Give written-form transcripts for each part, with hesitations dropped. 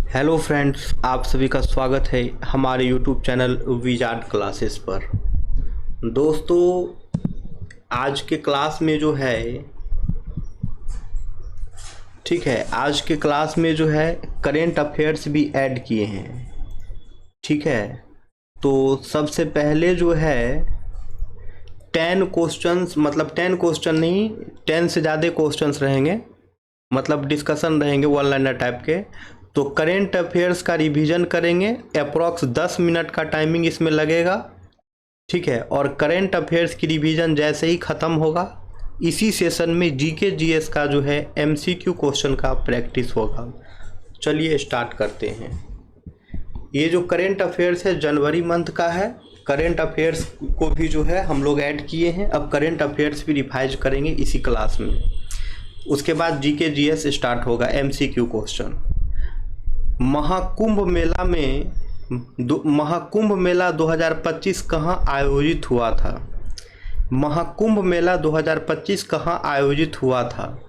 Hello friends, आप सभी का स्वागत है हमारे यूट्यूब चैनल विजार्ड क्लासेस पर। दोस्तों, आज के क्लास में जो है आज के क्लास में जो है करेंट अफेयर्स भी ऐड किए हैं। ठीक है, तो सबसे पहले जो है 10 क्वेश्चंस, मतलब 10 क्वेश्चन नहीं, 10 से ज़्यादा क्वेश्चंस रहेंगे, मतलब डिस्कशन रहेंगे वन लाइनर टाइप के। तो करेंट अफेयर्स का रिवीजन करेंगे, अप्रॉक्स 10 मिनट का टाइमिंग इसमें लगेगा। ठीक है, और करेंट अफेयर्स की रिवीजन जैसे ही ख़त्म होगा, इसी सेशन में जीके जीएस का जो है एमसीक्यू क्वेश्चन का प्रैक्टिस होगा। चलिए स्टार्ट करते हैं। ये जो करेंट अफेयर्स है जनवरी मंथ का है। करेंट अफेयर्स को भी जो है हम लोग ऐड किए हैं। अब करेंट अफेयर्स भी रिवाइज करेंगे इसी क्लास में। उसके बाद जीके जीएस स्टार्ट होगा, एमसीक्यू क्वेश्चन। महाकुंभ मेला 2025 कहाँ आयोजित हुआ था? महाकुंभ मेला 2025 कहाँ आयोजित हुआ था?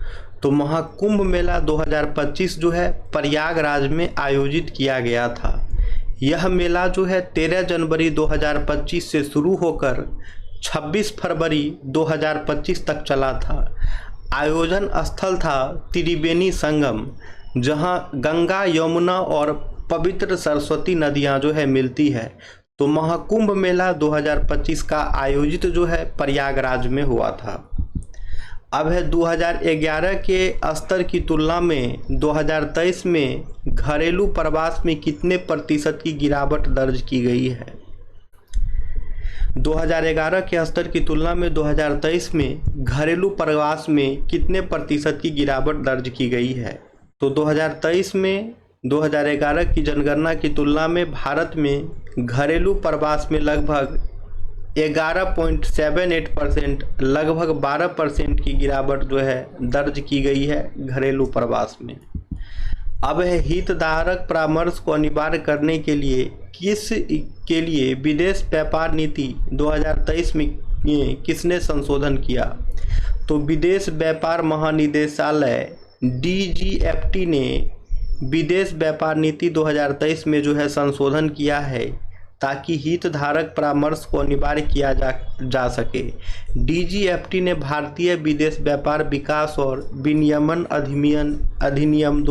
तो महाकुंभ मेला 2025 जो है प्रयागराज में आयोजित किया गया था। यह मेला जो है 13 जनवरी 2025 से शुरू होकर 26 फरवरी 2025 तक चला था। आयोजन स्थल था त्रिवेणी संगम, जहां गंगा, यमुना और पवित्र सरस्वती नदियां जो है मिलती है। तो महाकुंभ मेला 2025 का आयोजित जो है प्रयागराज में हुआ था। अब है 2011 के स्तर की तुलना में 2023 में घरेलू प्रवास में कितने प्रतिशत की गिरावट दर्ज की गई है? 2011 के स्तर की तुलना में 2023 में घरेलू प्रवास में कितने प्रतिशत की गिरावट दर्ज की गई है? तो 2023 में 2011 की जनगणना की तुलना में भारत में घरेलू प्रवास में लगभग 11.78%, लगभग 12% की गिरावट जो है दर्ज की गई है घरेलू प्रवास में। अब है हितधारक परामर्श को अनिवार्य करने के लिए विदेश व्यापार नीति 2023 में किसने संशोधन किया? तो विदेश व्यापार महानिदेशालय DGFT ने विदेश व्यापार नीति 2023 में जो है संशोधन किया है, ताकि हितधारक परामर्श को अनिवार्य किया जा सके। DGFT ने भारतीय विदेश व्यापार विकास और विनियमन अधिनियम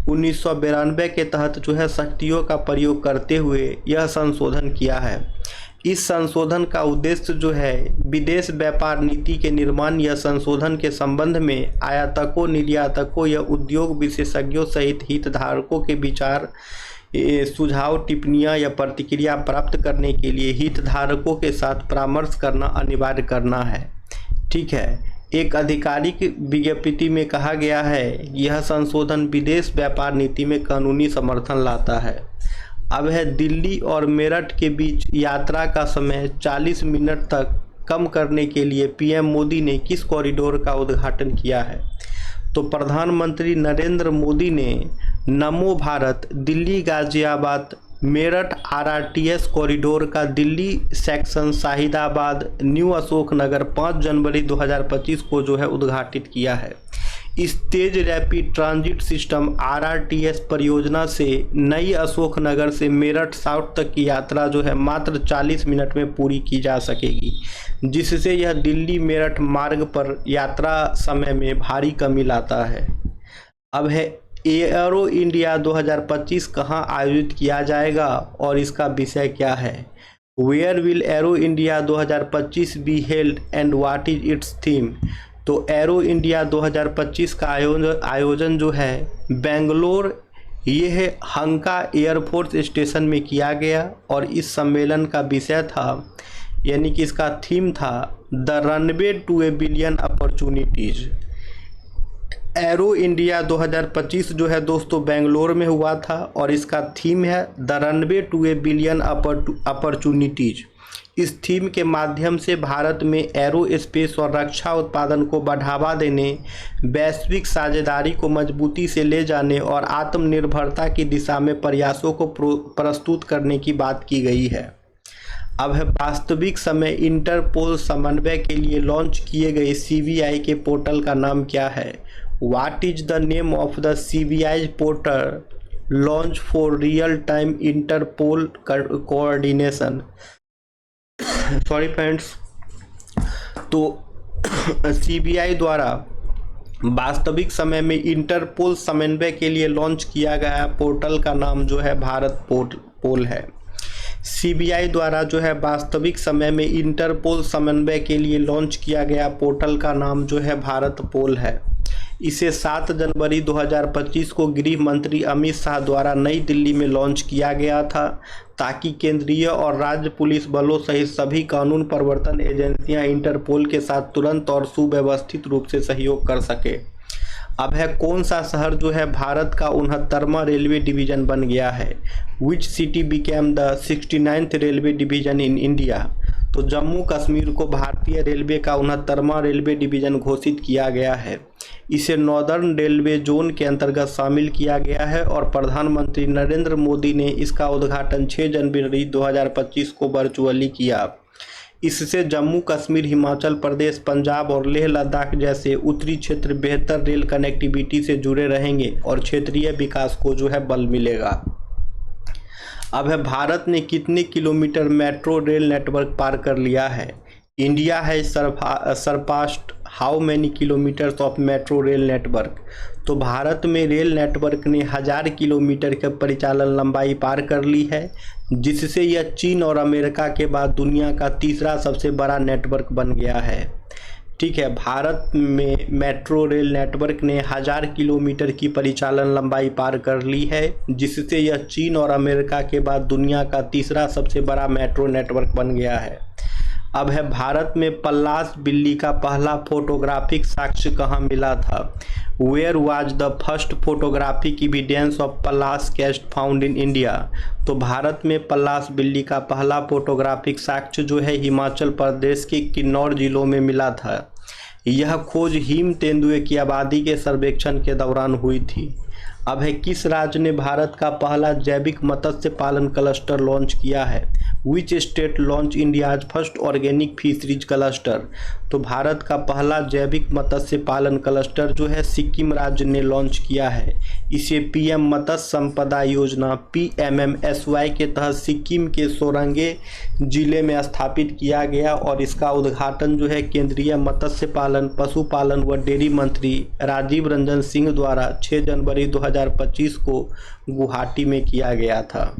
1992 के तहत जो है शक्तियों का प्रयोग करते हुए यह संशोधन किया है। इस संशोधन का उद्देश्य जो है विदेश व्यापार नीति के निर्माण या संशोधन के संबंध में आयातकों, निर्यातकों या उद्योग विशेषज्ञों सहित हितधारकों के विचार, सुझाव, टिप्पणियां या प्रतिक्रिया प्राप्त करने के लिए हितधारकों के साथ परामर्श करना अनिवार्य करना है। ठीक है, एक आधिकारिक विज्ञप्ति में कहा गया है यह संशोधन विदेश व्यापार नीति में कानूनी समर्थन लाता है। अब है दिल्ली और मेरठ के बीच यात्रा का समय 40 मिनट तक कम करने के लिए पीएम मोदी ने किस कॉरिडोर का उद्घाटन किया है? तो प्रधानमंत्री नरेंद्र मोदी ने नमो भारत दिल्ली गाजियाबाद मेरठ RRTS कॉरिडोर का दिल्ली सेक्शन शाहिदाबाद न्यू अशोक नगर 5 जनवरी 2025 को जो है उद्घाटित किया है। इस तेज रैपिड ट्रांजिट सिस्टम RRTS परियोजना से नई अशोक नगर से मेरठ साउथ तक की यात्रा जो है मात्र 40 मिनट में पूरी की जा सकेगी, जिससे यह दिल्ली मेरठ मार्ग पर यात्रा समय में भारी कमी लाता है। अब है एरो इंडिया 2025 कहाँ आयोजित किया जाएगा और इसका विषय क्या है? Where will Aero India 2025 be held and what is its theme? तो एरो इंडिया 2025 का आयोजन जो है बेंगलोर ये हंका एयरफोर्स स्टेशन में किया गया, और इस सम्मेलन का विषय था, यानी कि इसका थीम था the runway to a billion opportunities. Aero India 2025 जो है दोस्तों बेंगलोर में हुआ था, और इसका थीम है the runway to a billion opportunities. इस थीम के माध्यम से भारत में एरो स्पेस और रक्षा उत्पादन को बढ़ावा देने, वैश्विक साझेदारी को मजबूती से ले जाने और आत्मनिर्भरता की दिशा में प्रयासों को प्रस्तुत करने की बात की गई है। अब है वास्तविक समय इंटरपोल समन्वय के लिए लॉन्च किए गए CVI के पोर्टल का नाम क्या है? What is the name of the CBI portal launch for real time Interpol coordination. Sorry friends, तो CBI द्वारा वास्तविक समय में इंटरपोल समन्वय के लिए लॉन्च किया गया पोर्टल का नाम जो है भारत पोल है। CBI द्वारा जो है वास्तविक समय में इंटरपोल समन्वय के लिए लॉन्च किया गया पोर्टल का नाम जो है भारत पोल है। इसे 7 जनवरी 2025 को गृह मंत्री अमित शाह द्वारा नई दिल्ली में लॉन्च किया गया था, ताकि केंद्रीय और राज्य पुलिस बलों सहित सभी कानून प्रवर्तन एजेंसियां इंटरपोल के साथ तुरंत और सुव्यवस्थित रूप से सहयोग कर सके। अब है कौन सा शहर जो है भारत का 69वां रेलवे डिवीजन बन गया है। Which city became the 69th railway division in India. तो जम्मू कश्मीर को भारतीय रेलवे का 69वां रेलवे डिवीजन घोषित किया गया है। इसे नॉर्दर्न रेलवे जोन के अंतर्गत शामिल किया गया है और प्रधानमंत्री नरेंद्र मोदी ने इसका उद्घाटन 6 जनवरी 2025 को वर्चुअली किया। इससे जम्मू कश्मीर, हिमाचल प्रदेश, पंजाब और लेह लद्दाख जैसे उत्तरी क्षेत्र बेहतर रेल कनेक्टिविटी से जुड़े रहेंगे और क्षेत्रीय विकास को जो है बल मिलेगा। अब है भारत ने कितने किलोमीटर मेट्रो रेल नेटवर्क पार कर लिया है। इंडिया है surpassed how many kilometres of metro rail network. तो भारत में रेल नेटवर्क ने 1000 किलोमीटर के परिचालन लंबाई पार कर ली है, जिससे यह चीन और अमेरिका के बाद दुनिया का तीसरा सबसे बड़ा नेटवर्क बन गया है। ठीक है, भारत में मेट्रो रेल नेटवर्क ने 1000 किलोमीटर की परिचालन लंबाई पार कर ली है, जिससे यह चीन और अमेरिका के बाद दुनिया का तीसरा सबसे बड़ा मेट्रो नेटवर्क बन गया है। अब है भारत में पल्लास बिल्ली का पहला फोटोग्राफिक साक्ष्य कहाँ मिला था। Where was the first photographic evidence of Pallas cat found in India. तो भारत में पल्लास बिल्ली का पहला फोटोग्राफिक साक्ष्य जो है हिमाचल प्रदेश के किन्नौर जिलों में मिला था। यह खोज हिम तेंदुए की आबादी के सर्वेक्षण के दौरान हुई थी। अब है किस राज्य ने भारत का पहला जैविक मत्स्य पालन क्लस्टर लॉन्च किया है। Which state launch India's first organic fisheries cluster. तो भारत का पहला जैविक मत्स्य पालन क्लस्टर जो है सिक्किम राज्य ने लॉन्च किया है। इसे PM मत्स्य संपदा योजना PMMSY के तहत सिक्किम के सोरंगे जिले में स्थापित किया गया और इसका उद्घाटन जो है केंद्रीय मत्स्य पालन, पशुपालन व डेयरी मंत्री राजीव रंजन सिंह द्वारा 6 जनवरी 2025 को गुवाहाटी में किया गया था।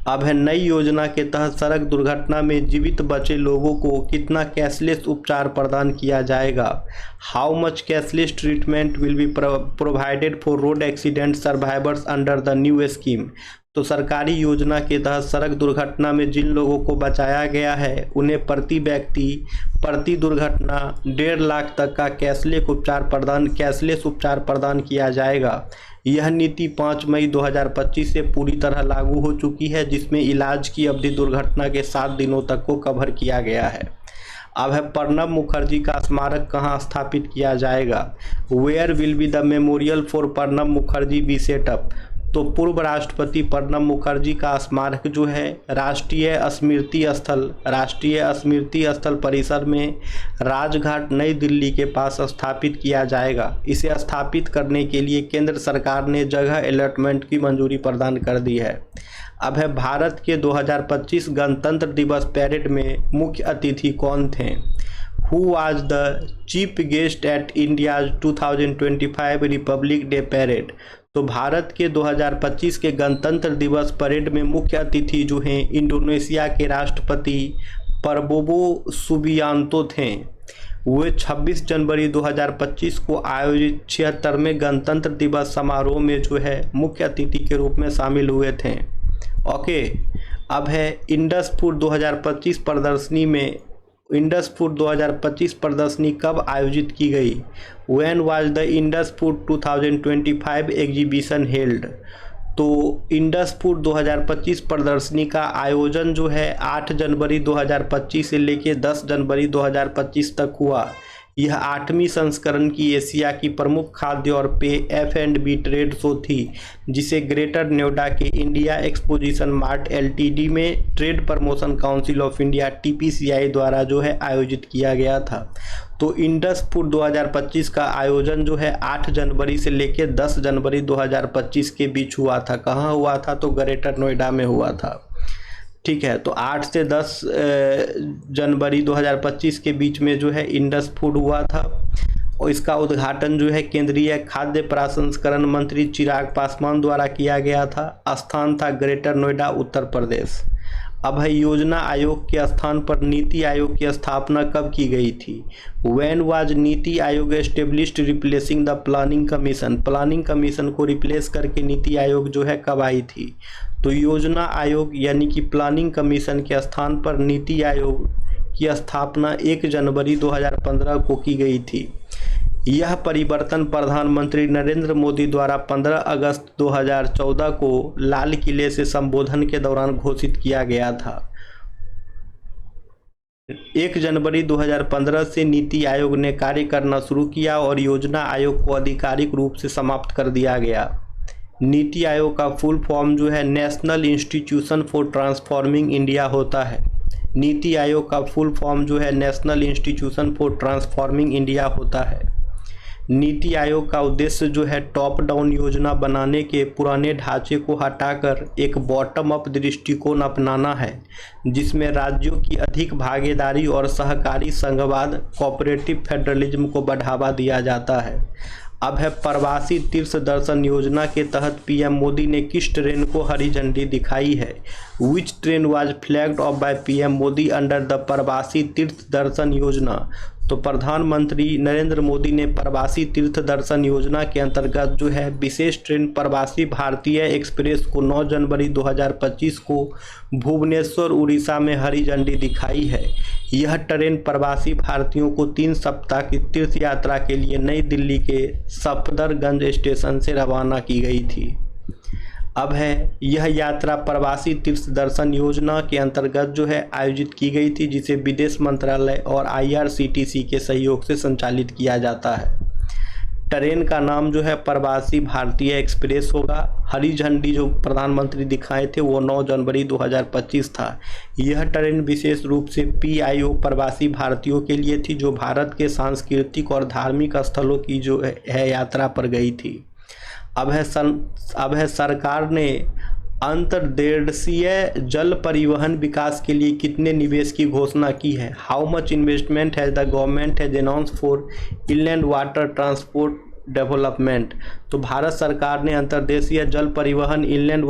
अब है नई योजना के तहत सड़क दुर्घटना में जीवित बचे लोगों को कितना कैशलेस उपचार प्रदान किया जाएगा। How much cashless treatment will be provided for road accident survivors under the new scheme. तो सरकारी योजना के तहत सड़क दुर्घटना में जिन लोगों को बचाया गया है उन्हें प्रति व्यक्ति प्रति दुर्घटना 1.5 लाख तक का कैशलेस उपचार प्रदान किया जाएगा। यह नीति 5 मई 2025 से पूरी तरह लागू हो चुकी है, जिसमें इलाज की अवधि दुर्घटना के 7 दिनों तक को कवर किया गया है। अब है प्रणब मुखर्जी का स्मारक कहाँ स्थापित किया जाएगा। Where will be the memorial for Pranab Mukherjee be setup. तो पूर्व राष्ट्रपति प्रणब मुखर्जी का स्मारक जो है राष्ट्रीय स्मृति स्थल परिसर में राजघाट नई दिल्ली के पास स्थापित किया जाएगा। इसे स्थापित करने के लिए केंद्र सरकार ने जगह अलॉटमेंट की मंजूरी प्रदान कर दी है। अब है भारत के 2025 गणतंत्र दिवस पैरेड में मुख्य अतिथि कौन थे। Who was the chief guest at India's 2025 Republic day parade. तो भारत के 2025 के गणतंत्र दिवस परेड में मुख्य अतिथि जो हैं इंडोनेशिया के राष्ट्रपति प्रबोवो सुबियांतो थे। वे 26 जनवरी 2025 को आयोजित 76वें गणतंत्र दिवस समारोह में जो है मुख्य अतिथि के रूप में शामिल हुए थे। ओके, अब है इंडस फूड 2025 प्रदर्शनी में इंडस फूड 2025 प्रदर्शनी कब आयोजित की गई। When was the Indus food 2025 exhibition held. तो इंडस फूड 2025 प्रदर्शनी का आयोजन जो है 8 जनवरी 2025 से लेकर 10 जनवरी 2025 तक हुआ। यह 8वीं संस्करण की एशिया की प्रमुख खाद्य और पेय F&B ट्रेड शो थी, जिसे ग्रेटर नोएडा के इंडिया एक्सपोजिशन मार्ट LTD में trade promotion council of India TPCI द्वारा जो है आयोजित किया गया था। तो इंडस फूड 2025 का आयोजन जो है 8 जनवरी से लेकर 10 जनवरी 2025 के बीच हुआ था। कहाँ हुआ था? तो ग्रेटर नोएडा में हुआ था। ठीक है, तो 8 से 10 जनवरी 2025 के बीच में जो है इंडस फूड हुआ था और इसका उद्घाटन जो है केंद्रीय खाद्य प्रसंस्करण मंत्री चिराग पासवान द्वारा किया गया था। स्थान था ग्रेटर नोएडा, उत्तर प्रदेश। अब है योजना आयोग के स्थान पर नीति आयोग की स्थापना कब की गई थी? When was NITI Aayog established replacing the planning commission? Planning commission को रिप्लेस करके नीति आयोग जो है कब आई थी? तो योजना आयोग यानी कि प्लानिंग कमीशन के स्थान पर नीति आयोग की स्थापना 1 जनवरी 2015 को की गई थी। यह परिवर्तन प्रधानमंत्री नरेंद्र मोदी द्वारा 15 अगस्त 2014 को लाल किले से संबोधन के दौरान घोषित किया गया था। 1 जनवरी 2015 से नीति आयोग ने कार्य करना शुरू किया और योजना आयोग को आधिकारिक रूप से समाप्त कर दिया गया। नीति आयोग का फुल फॉर्म जो है national institution for transforming India होता है। नीति आयोग का फुल फॉर्म जो है national institution for transforming India होता है। नीति आयोग का उद्देश्य जो है टॉप डाउन योजना बनाने के पुराने ढांचे को हटाकर एक बॉटम अप दृष्टिकोण अपनाना है, जिसमें राज्यों की अधिक भागीदारी और सहकारी संघवाद कोऑपरेटिव फेडरलिज्म को बढ़ावा दिया जाता है। अब है प्रवासी तीर्थ दर्शन योजना के तहत पीएम मोदी ने किस ट्रेन को हरी झंडी दिखाई है? विच train was flagged of by PM Modi under the प्रवासी तीर्थ दर्शन योजना? तो प्रधानमंत्री नरेंद्र मोदी ने प्रवासी तीर्थ दर्शन योजना के अंतर्गत जो है विशेष ट्रेन प्रवासी भारतीय एक्सप्रेस को 9 जनवरी 2025 को भुवनेश्वर उड़ीसा में हरी झंडी दिखाई है। यह ट्रेन प्रवासी भारतीयों को 3 सप्ताह की तीर्थ यात्रा के लिए नई दिल्ली के सफदरगंज स्टेशन से रवाना की गई थी। अब है यह यात्रा प्रवासी तीर्थ दर्शन योजना के अंतर्गत जो है आयोजित की गई थी, जिसे विदेश मंत्रालय और IRCTC के सहयोग से संचालित किया जाता है। ट्रेन का नाम जो है प्रवासी भारतीय एक्सप्रेस होगा। हरी झंडी जो प्रधानमंत्री दिखाए थे वो 9 जनवरी 2025 था। यह ट्रेन विशेष रूप से PIO प्रवासी भारतीयों के लिए थी, जो भारत के सांस्कृतिक और धार्मिक स्थलों की जो है यात्रा पर गई थी। अब है सरकार ने अंतर्देशीय जल परिवहन विकास के लिए कितने निवेश की घोषणा की है? How much investment has the government has announced for inland water transport development? तो भारत सरकार ने अंतर्देशीय जल परिवहन इनलैंड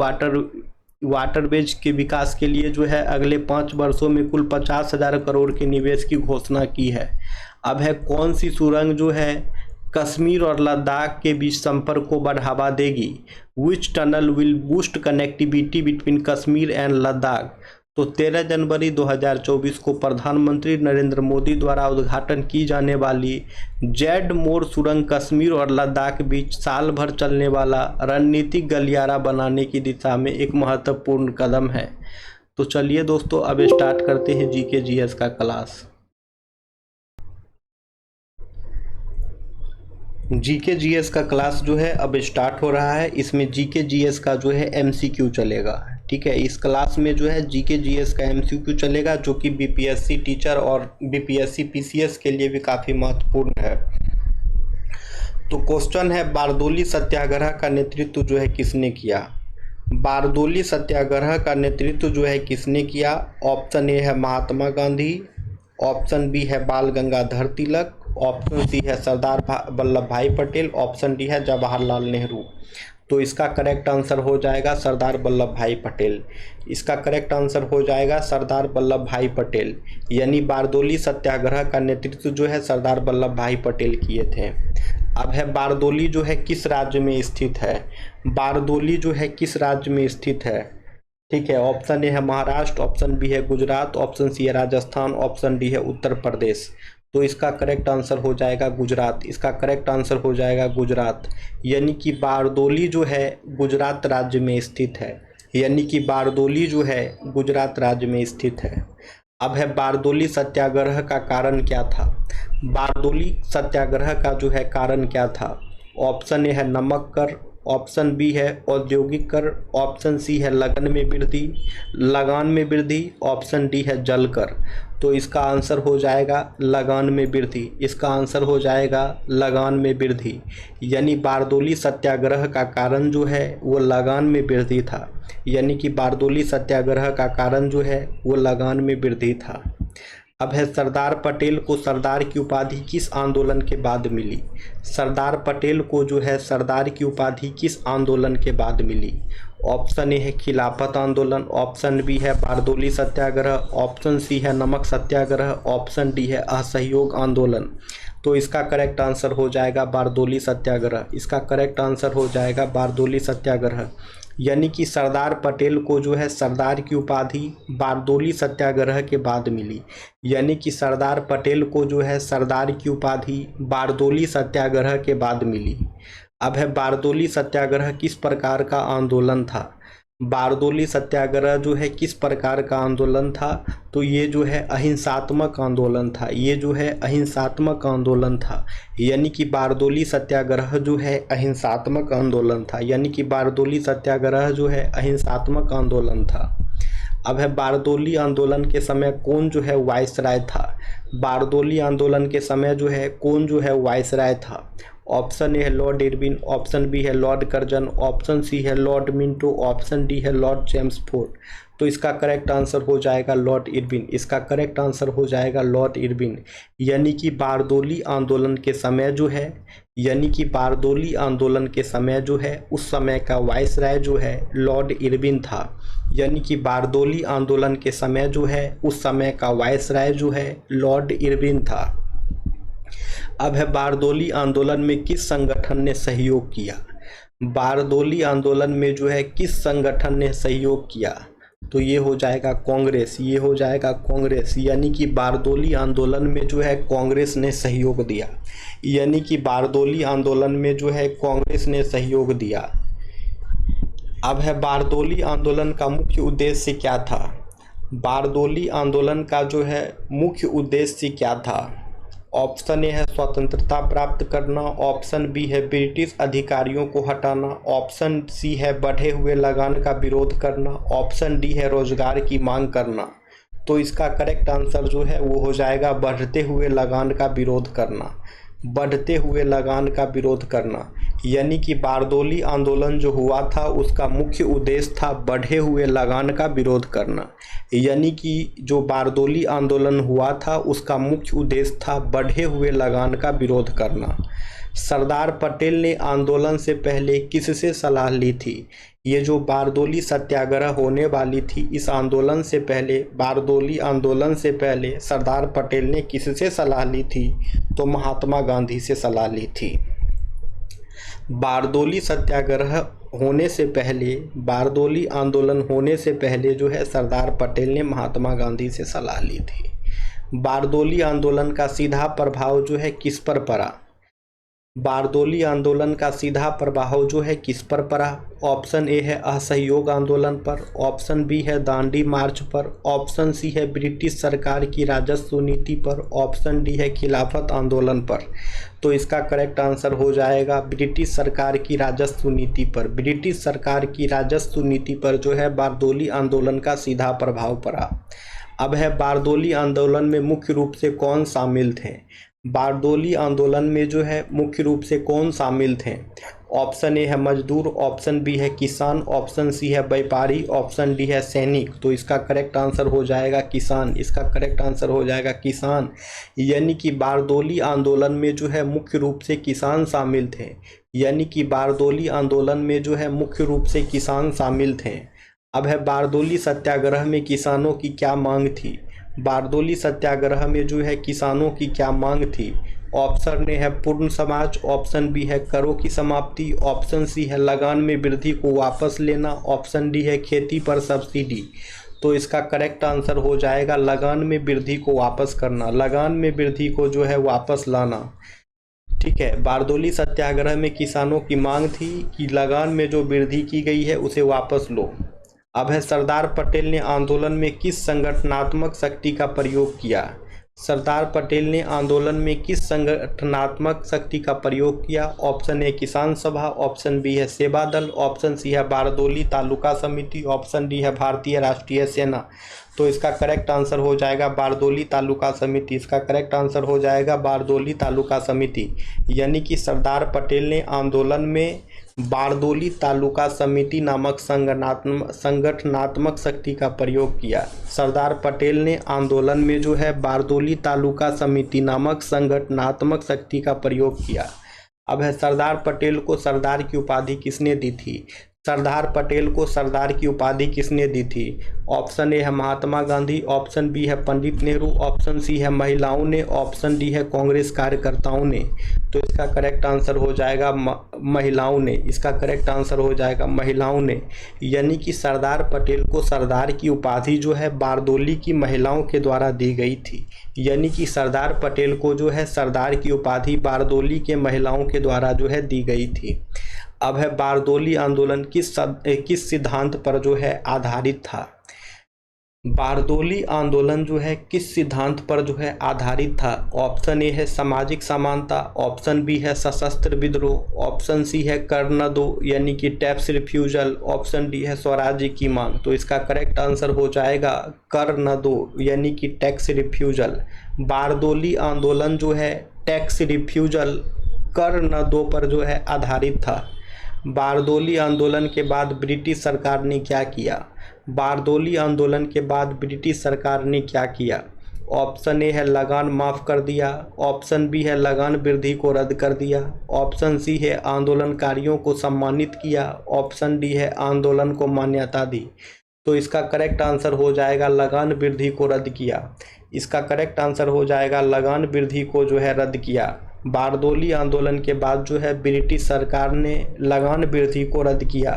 वाटरवेज के विकास के लिए जो है अगले 5 वर्षों में कुल 50,000 करोड़ के निवेश की घोषणा की है। अब है कौन सी सुरंग जो है कश्मीर और लद्दाख के बीच संपर्क को बढ़ावा देगी? Which tunnel will boost connectivity between Kashmir and Ladakh? तो 13 जनवरी 2024 को प्रधानमंत्री नरेंद्र मोदी द्वारा उद्घाटन की जाने वाली जेड मोर सुरंग कश्मीर और लद्दाख बीच साल भर चलने वाला रणनीतिक गलियारा बनाने की दिशा में एक महत्वपूर्ण कदम है। तो चलिए दोस्तों, अब स्टार्ट करते हैं जीके जीएस का क्लास। जीके जीएस का क्लास जो है अब स्टार्ट हो रहा है। इसमें जीके जीएस का जो है MCQ चलेगा। ठीक है, इस क्लास में जो है जीके जीएस का MCQ चलेगा, जो कि BPSC टीचर और BPSC PCS के लिए भी काफ़ी महत्वपूर्ण है। तो क्वेश्चन है, बारदोली सत्याग्रह का नेतृत्व जो है किसने किया? बारदोली सत्याग्रह का नेतृत्व जो है किसने किया? ऑप्शन ए है महात्मा गांधी, ऑप्शन बी है बाल गंगाधर तिलक, ऑप्शन सी है सरदार वल्लभ भाई पटेल, ऑप्शन डी है जवाहरलाल नेहरू। तो इसका करेक्ट आंसर हो जाएगा सरदार वल्लभ भाई पटेल। इसका करेक्ट आंसर हो जाएगा सरदार वल्लभ भाई पटेल, यानी बारदोली सत्याग्रह का नेतृत्व जो है सरदार वल्लभ भाई पटेल किए थे। अब है बारदोली जो है किस राज्य में स्थित है? बारदोली जो है किस राज्य में स्थित है? ठीक है, ऑप्शन ए है महाराष्ट्र, ऑप्शन बी है गुजरात, ऑप्शन सी है राजस्थान, ऑप्शन डी है उत्तर प्रदेश। तो इसका करेक्ट आंसर हो जाएगा गुजरात। इसका करेक्ट आंसर हो जाएगा गुजरात, यानी कि बारदोली जो है गुजरात राज्य में स्थित है। यानी कि बारदोली जो है गुजरात राज्य में स्थित है। अब है बारदोली सत्याग्रह का कारण क्या था। बारदोली सत्याग्रह का जो है कारण क्या था। ऑप्शन ए है नमक कर, ऑप्शन बी है औद्योगिक कर, ऑप्शन सी है लगान में वृद्धि, ऑप्शन डी है जल कर। तो इसका आंसर हो जाएगा लगान में वृद्धि। इसका आंसर हो जाएगा लगान में वृद्धि। यानी बारदोली सत्याग्रह का कारण जो है वो लगान में वृद्धि था। यानी कि बारदोली सत्याग्रह का कारण जो है वो लगान में वृद्धि था। अब है सरदार पटेल को सरदार की उपाधि किस आंदोलन के बाद मिली। सरदार पटेल को जो है सरदार की उपाधि किस आंदोलन के बाद मिली। ऑप्शन ए है खिलाफत आंदोलन, ऑप्शन बी है बारदोली सत्याग्रह, ऑप्शन सी है नमक सत्याग्रह, ऑप्शन डी है असहयोग आंदोलन। तो इसका करेक्ट आंसर हो जाएगा बारदोली सत्याग्रह। इसका करेक्ट आंसर हो जाएगा बारदोली सत्याग्रह। यानी कि सरदार पटेल को जो है सरदार की उपाधि बारदोली सत्याग्रह के बाद मिली। यानी कि सरदार पटेल को जो है सरदार की उपाधि बारदोली सत्याग्रह के बाद मिली। अब है बारदोली सत्याग्रह किस प्रकार का आंदोलन था। बारदोली सत्याग्रह जो है किस प्रकार का आंदोलन था। तो ये जो है अहिंसात्मक आंदोलन था। ये जो है अहिंसात्मक आंदोलन था। यानी कि बारदोली सत्याग्रह जो है अहिंसात्मक आंदोलन था। यानी कि बारदोली सत्याग्रह जो है अहिंसात्मक आंदोलन था। अब है बारदोली आंदोलन के समय कौन जो है वायसराय था। बारदोली आंदोलन के समय जो है कौन जो है वायसराय था। ऑप्शन ए है लॉर्ड इरविन, ऑप्शन बी है लॉर्ड कर्जन, ऑप्शन सी है लॉर्ड मिंटो, ऑप्शन डी है लॉर्ड चेम्सफोर्ड। तो इसका करेक्ट आंसर हो जाएगा लॉर्ड इरविन। इसका करेक्ट आंसर हो जाएगा लॉर्ड इरविन। यानी कि बारदोली आंदोलन के समय जो है बारदोली आंदोलन के समय जो है उस समय का वायसराय जो है लॉर्ड इरविन था। यानी कि बारदोली आंदोलन के समय जो है उस समय का वायसराय जो है लॉर्ड इरविन था। अब है बारदोली आंदोलन में किस संगठन ने सहयोग किया। बारदोली आंदोलन में जो है किस संगठन ने सहयोग किया। तो ये हो जाएगा कांग्रेस। ये हो जाएगा कांग्रेस। यानी कि बारदोली आंदोलन में जो है कांग्रेस ने सहयोग दिया। यानी कि बारदोली आंदोलन में जो है कांग्रेस ने सहयोग दिया। अब है बारदोली आंदोलन का मुख्य उद्देश्य क्या था। बारदोली आंदोलन का जो है मुख्य उद्देश्य क्या था। ऑप्शन ए है स्वतंत्रता प्राप्त करना, ऑप्शन बी है ब्रिटिश अधिकारियों को हटाना, ऑप्शन सी है बढ़े हुए लगान का विरोध करना, ऑप्शन डी है रोजगार की मांग करना। तो इसका करेक्ट आंसर जो है वो हो जाएगा बढ़ते हुए लगान का विरोध करना। बढ़ते हुए लगान का विरोध करना। यानी कि बारदोली आंदोलन जो हुआ था उसका मुख्य उद्देश्य था बढ़े हुए लगान का विरोध करना। यानी कि जो बारदोली आंदोलन हुआ था उसका मुख्य उद्देश्य था बढ़े हुए लगान का विरोध करना। सरदार पटेल ने आंदोलन से पहले किससे सलाह ली थी। ये जो बारदोली सत्याग्रह होने वाली थी इस आंदोलन से पहले बारदोली आंदोलन से पहले सरदार पटेल ने किससे सलाह ली थी। तो महात्मा गांधी से सलाह ली थी। बारदोली सत्याग्रह होने से पहले बारदोली आंदोलन होने से पहले जो है सरदार पटेल ने महात्मा गांधी से सलाह ली थी। बारदोली आंदोलन का सीधा प्रभाव जो है किस पर पड़ा। बारदोली आंदोलन का सीधा प्रभाव जो है किस पर पड़ा। ऑप्शन ए है असहयोग आंदोलन पर, ऑप्शन बी है दांडी मार्च पर, ऑप्शन सी है ब्रिटिश सरकार की राजस्व नीति पर, ऑप्शन डी है खिलाफत आंदोलन पर। तो इसका करेक्ट आंसर हो जाएगा ब्रिटिश सरकार की राजस्व नीति पर। ब्रिटिश सरकार की राजस्व नीति पर जो है बारदोली आंदोलन का सीधा प्रभाव पड़ा। अब है बारदोली आंदोलन में मुख्य रूप से कौन शामिल थे। बारदोली आंदोलन में जो है मुख्य रूप से कौन शामिल थे। ऑप्शन ए है मजदूर, ऑप्शन बी है किसान, ऑप्शन सी है व्यापारी, ऑप्शन डी है सैनिक। तो इसका करेक्ट आंसर हो जाएगा किसान। इसका करेक्ट आंसर हो जाएगा किसान। यानी कि बारदोली आंदोलन में जो है मुख्य रूप से किसान शामिल थे। यानी कि बारदोली आंदोलन में जो है मुख्य रूप से किसान शामिल थे। अब है बारदोली सत्याग्रह में किसानों की क्या मांग थी। बारदोली सत्याग्रह में जो है किसानों की क्या मांग थी। ऑप्शन ए है पूर्ण समाज, ऑप्शन बी है करों की समाप्ति, ऑप्शन सी है लगान में वृद्धि को वापस लेना, ऑप्शन डी है खेती पर सब्सिडी। तो इसका करेक्ट आंसर हो जाएगा लगान में वृद्धि को वापस करना। लगान में वृद्धि को जो है वापस लाना। ठीक है, बारदोली सत्याग्रह में किसानों की मांग थी कि लगान में जो वृद्धि की गई है उसे वापस लो। अब है सरदार पटेल ने आंदोलन में किस संगठनात्मक शक्ति का प्रयोग किया। सरदार पटेल ने आंदोलन में किस संगठनात्मक शक्ति का प्रयोग किया। ऑप्शन ए किसान सभा, ऑप्शन बी है सेवा दल, ऑप्शन सी है बारदोली तालुका समिति, ऑप्शन डी है भारतीय राष्ट्रीय सेना। तो इसका करेक्ट आंसर हो जाएगा बारदोली तालुका समिति। इसका करेक्ट आंसर हो जाएगा बारदोली तालुका समिति। यानी कि सरदार पटेल ने आंदोलन में बारदोली तालुका समिति नामक संगठनात्मक शक्ति का प्रयोग किया। सरदार पटेल ने आंदोलन में जो है बारदोली तालुका समिति नामक संगठनात्मक शक्ति का प्रयोग किया। अब है सरदार पटेल को सरदार की उपाधि किसने दी थी। सरदार पटेल को सरदार की उपाधि किसने दी थी। ऑप्शन ए है महात्मा गांधी, ऑप्शन बी है पंडित नेहरू, ऑप्शन सी है महिलाओं ने, ऑप्शन डी है कांग्रेस कार्यकर्ताओं ने। तो इसका करेक्ट आंसर हो जाएगा महिलाओं ने। इसका करेक्ट आंसर हो जाएगा महिलाओं ने। यानी कि सरदार पटेल को सरदार की उपाधि जो है बारदोली की महिलाओं के द्वारा दी गई थी। यानी कि सरदार पटेल को जो है सरदार की उपाधि बारदोली के महिलाओं के द्वारा जो है दी गई थी। अब है बारदोली आंदोलन किस सिद्धांत पर जो है आधारित था। बारदोली आंदोलन जो है किस सिद्धांत पर जो है आधारित था। ऑप्शन ए है सामाजिक समानता, ऑप्शन बी है सशस्त्र विद्रोह, ऑप्शन सी है कर न दो यानी कि टैक्स रिफ्यूजल, ऑप्शन डी है स्वराज्य की मांग। तो इसका करेक्ट आंसर हो जाएगा कर न दो यानी कि टैक्स रिफ्यूजल। बारदोली आंदोलन जो है टैक्स रिफ्यूजल कर न दो पर जो है आधारित था। बारदोली आंदोलन के बाद ब्रिटिश सरकार ने क्या किया। बारदोली आंदोलन के बाद ब्रिटिश सरकार ने क्या किया। ऑप्शन ए है लगान माफ़ कर दिया, ऑप्शन बी है लगान वृद्धि को रद्द कर दिया, ऑप्शन सी है आंदोलनकारियों को सम्मानित किया, ऑप्शन डी है आंदोलन को मान्यता दी। तो इसका करेक्ट आंसर हो जाएगा लगान वृद्धि को रद्द किया। इसका करेक्ट आंसर हो जाएगा लगान वृद्धि को जो है रद्द किया। बारदोली आंदोलन के बाद जो है ब्रिटिश सरकार ने लगान वृद्धि को रद्द किया।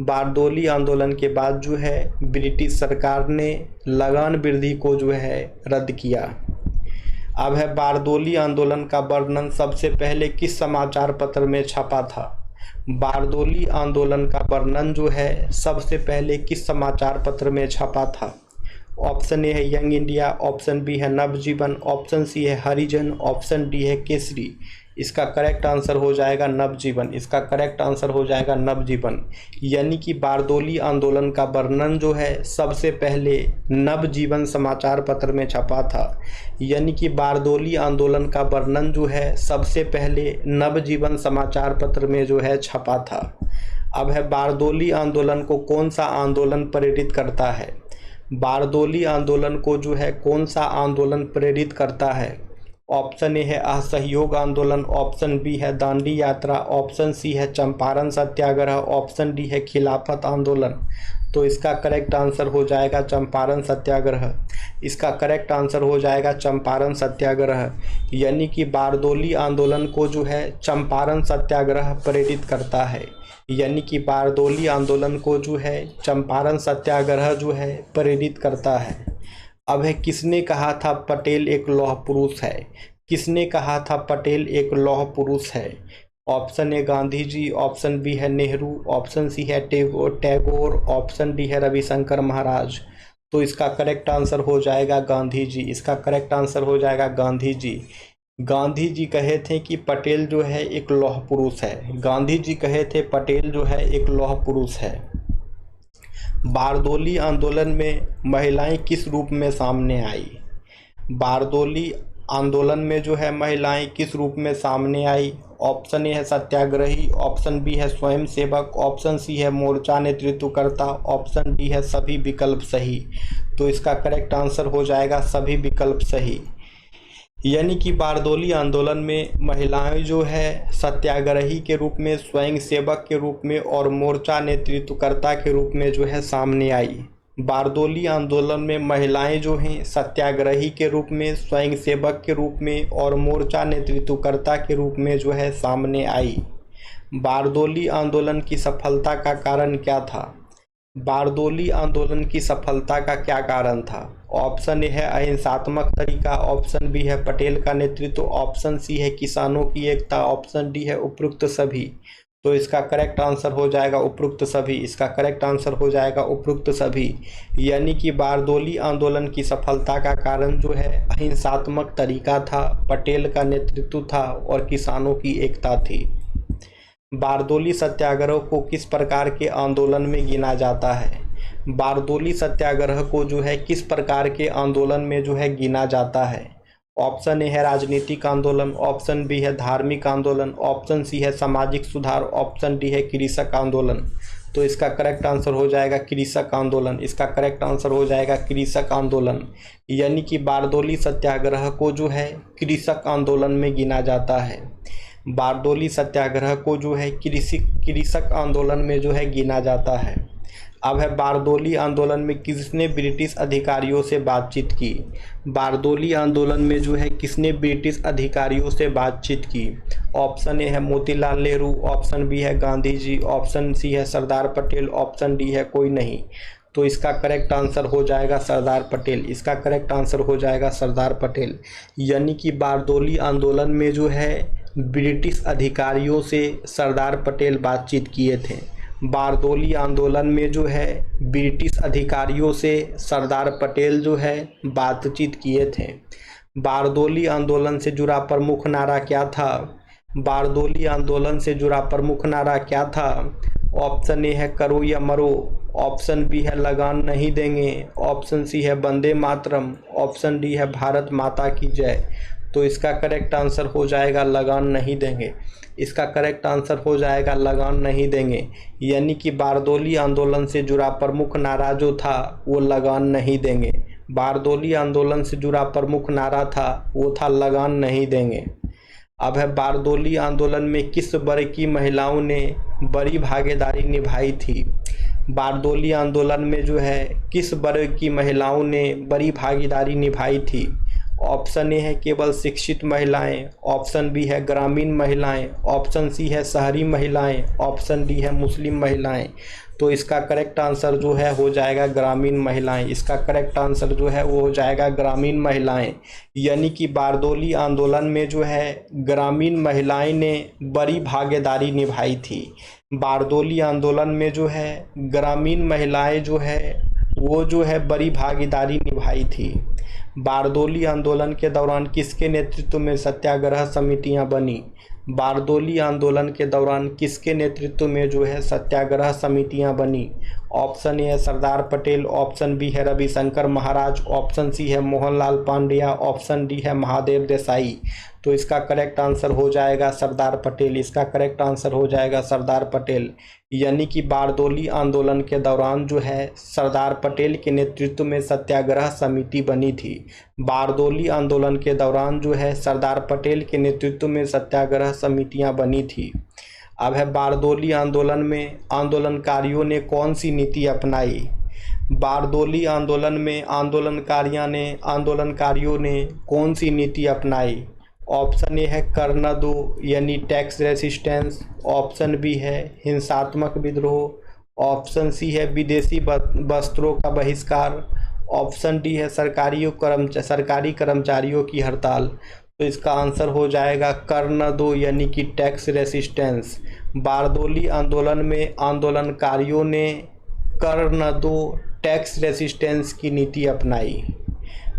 बारदोली आंदोलन के बाद जो है ब्रिटिश सरकार ने लगान वृद्धि को जो है रद्द किया। अब है बारदोली आंदोलन का वर्णन सबसे पहले किस समाचार पत्र में छपा था। बारदोली आंदोलन का वर्णन जो है सबसे पहले किस समाचार पत्र में छपा था। ऑप्शन ए है यंग इंडिया, ऑप्शन बी है नवजीवन, ऑप्शन सी है हरिजन, ऑप्शन डी है केसरी। इसका करेक्ट आंसर हो जाएगा नवजीवन। इसका करेक्ट आंसर हो जाएगा नवजीवन। यानी कि बारदोली आंदोलन का वर्णन जो है सबसे पहले नवजीवन समाचार पत्र में छपा था। यानी कि बारदोली आंदोलन का वर्णन जो है सबसे पहले नवजीवन समाचार पत्र में जो है छपा था। अब है बारदोली आंदोलन को कौन सा आंदोलन प्रेरित करता है। बारदोली आंदोलन को जो है कौन सा आंदोलन प्रेरित करता है। ऑप्शन ए है असहयोग आंदोलन, ऑप्शन बी है दांडी यात्रा, ऑप्शन सी है चंपारण सत्याग्रह, ऑप्शन डी है खिलाफत आंदोलन। तो इसका करेक्ट आंसर हो जाएगा चंपारण सत्याग्रह। इसका करेक्ट आंसर हो जाएगा चंपारण सत्याग्रह। यानी कि बारदोली आंदोलन को जो है चंपारण सत्याग्रह प्रेरित करता है। यानी कि बारदोली आंदोलन को जो है चंपारण सत्याग्रह जो है प्रेरित करता है। अब है किसने कहा था पटेल एक लौह पुरुष है। किसने कहा था पटेल एक लौह पुरुष है। Option A Gandhi ji, option B है नेहरू, ऑप्शन सी है टैगोर, ऑप्शन डी है रविशंकर महाराज। तो इसका करेक्ट आंसर हो जाएगा गांधी जी। इसका करेक्ट आंसर हो जाएगा गांधी जी। गांधी जी कहे थे कि पटेल जो है एक लौह पुरुष है। गांधी जी कहे थे पटेल जो है एक लौह पुरुष है। बारदोली आंदोलन में महिलाएं किस रूप में सामने आई। बारदोली आंदोलन में जो है महिलाएं किस रूप में सामने आई। ऑप्शन ए है सत्याग्रही, ऑप्शन बी है स्वयं सेवक, ऑप्शन सी है मोर्चा नेतृत्वकर्ता, ऑप्शन डी है सभी विकल्प सही। तो इसका करेक्ट आंसर हो जाएगा सभी विकल्प सही। यानी कि बारदोली आंदोलन में महिलाएं जो है सत्याग्रही के रूप में, स्वयं सेवक के रूप में और मोर्चा नेतृत्वकर्ता के रूप में जो है सामने आई। बारदोली आंदोलन में महिलाएं जो हैं सत्याग्रही के रूप में, स्वयं सेवक के रूप में और मोर्चा नेतृत्वकर्ता के रूप में जो है सामने आई। बारदोली आंदोलन की सफलता का कारण क्या था। बारदोली आंदोलन की सफलता का क्या कारण था। ऑप्शन ए है अहिंसात्मक तरीका, ऑप्शन बी है पटेल का नेतृत्व, ऑप्शन सी है किसानों की एकता, ऑप्शन डी है उपरोक्त सभी। तो इसका करेक्ट आंसर हो जाएगा उपरोक्त सभी। इसका करेक्ट आंसर हो जाएगा उपरोक्त सभी। यानी कि बारदोली आंदोलन की सफलता का कारण जो है अहिंसात्मक तरीका था, पटेल का नेतृत्व था और किसानों की एकता थी। बारदोली सत्याग्रह को किस प्रकार के आंदोलन में गिना जाता है? बारदोली सत्याग्रह को जो है किस प्रकार के आंदोलन में जो है गिना जाता है? ऑप्शन ए है राजनीतिक आंदोलन, ऑप्शन बी है धार्मिक आंदोलन, ऑप्शन सी है सामाजिक सुधार, ऑप्शन डी है कृषक आंदोलन। तो इसका करेक्ट आंसर हो जाएगा कृषक आंदोलन। इसका करेक्ट आंसर हो जाएगा कृषक आंदोलन। यानी कि बारदोली सत्याग्रह को जो है कृषक आंदोलन में गिना जाता है। बारदोली सत्याग्रह को जो है कृषक आंदोलन में जो है गिना जाता है। अब है बारदोली आंदोलन में किसने ब्रिटिश अधिकारियों से बातचीत की? बारदोली आंदोलन में जो है किसने ब्रिटिश अधिकारियों से बातचीत की? ऑप्शन ए है मोतीलाल नेहरू, ऑप्शन बी है गांधी जी, ऑप्शन सी है सरदार पटेल, ऑप्शन डी है कोई नहीं। तो इसका करेक्ट आंसर हो जाएगा सरदार पटेल। इसका करेक्ट आंसर हो जाएगा सरदार पटेल। यानी कि बारदोली आंदोलन में जो है ब्रिटिश अधिकारियों से सरदार पटेल बातचीत किए थे। बारदोली आंदोलन में जो है ब्रिटिश अधिकारियों से सरदार पटेल जो है बातचीत किए थे। बारदोली आंदोलन से जुड़ा प्रमुख नारा क्या था? बारदोली आंदोलन से जुड़ा प्रमुख नारा क्या था? ऑप्शन ए है करो या मरो, ऑप्शन बी है लगान नहीं देंगे, ऑप्शन सी है वंदे मातरम, ऑप्शन डी है भारत माता की जय। तो इसका करेक्ट आंसर हो जाएगा लगान नहीं देंगे। इसका करेक्ट आंसर हो जाएगा लगान नहीं देंगे। यानी कि बारदोली आंदोलन से जुड़ा प्रमुख नारा जो था वो लगान नहीं देंगे। बारदोली आंदोलन से जुड़ा प्रमुख नारा था वो था लगान नहीं देंगे। अब है बारदोली आंदोलन में किस वर्ग की महिलाओं ने बड़ी भागीदारी निभाई थी? बारदोली आंदोलन में जो है किस वर्ग की महिलाओं ने बड़ी भागीदारी निभाई थी? ऑप्शन ए है केवल शिक्षित महिलाएं, ऑप्शन बी है ग्रामीण महिलाएं, ऑप्शन सी है शहरी महिलाएं, ऑप्शन डी है मुस्लिम महिलाएं। तो इसका करेक्ट आंसर जो है हो जाएगा ग्रामीण महिलाएं। इसका करेक्ट आंसर जो है वो हो जाएगा ग्रामीण महिलाएं। यानी कि बारदोली आंदोलन में जो है ग्रामीण महिलाएं ने बड़ी भागीदारी निभाई थी। बारदोली आंदोलन में जो है ग्रामीण महिलाएं जो है वो जो है बड़ी भागीदारी निभाई थी। बारदोली आंदोलन के दौरान किसके नेतृत्व में सत्याग्रह समितियां बनी? बारदोली आंदोलन के दौरान किसके नेतृत्व में जो है सत्याग्रह समितियां बनी? ऑप्शन ए है सरदार पटेल, ऑप्शन बी है रविशंकर महाराज, ऑप्शन सी है मोहनलाल पांड्या, ऑप्शन डी है महादेव देसाई। तो इसका करेक्ट आंसर हो जाएगा सरदार पटेल। इसका करेक्ट आंसर हो जाएगा सरदार पटेल। यानी कि बारदोली आंदोलन के दौरान जो है सरदार पटेल के नेतृत्व में सत्याग्रह समिति बनी थी। बारदोली आंदोलन के दौरान जो है सरदार पटेल के नेतृत्व में सत्याग्रह समितियां बनी थी। अब है बारदोली आंदोलन में आंदोलनकारियों ने कौन सी नीति अपनाई? बारदोली आंदोलन में आंदोलनकारियों ने कौन सी नीति अपनाई? ऑप्शन ए है कर न दो यानी टैक्स रेसिस्टेंस, ऑप्शन बी है हिंसात्मक विद्रोह, ऑप्शन सी है विदेशी वस्त्रों का बहिष्कार, ऑप्शन डी है सरकारी कर्मचारियों की हड़ताल। तो इसका आंसर हो जाएगा कर न दो यानी कि टैक्स रेसिस्टेंस। बारदोली आंदोलन में आंदोलनकारियों ने कर न दो टैक्स रेसिस्टेंस की नीति अपनाई।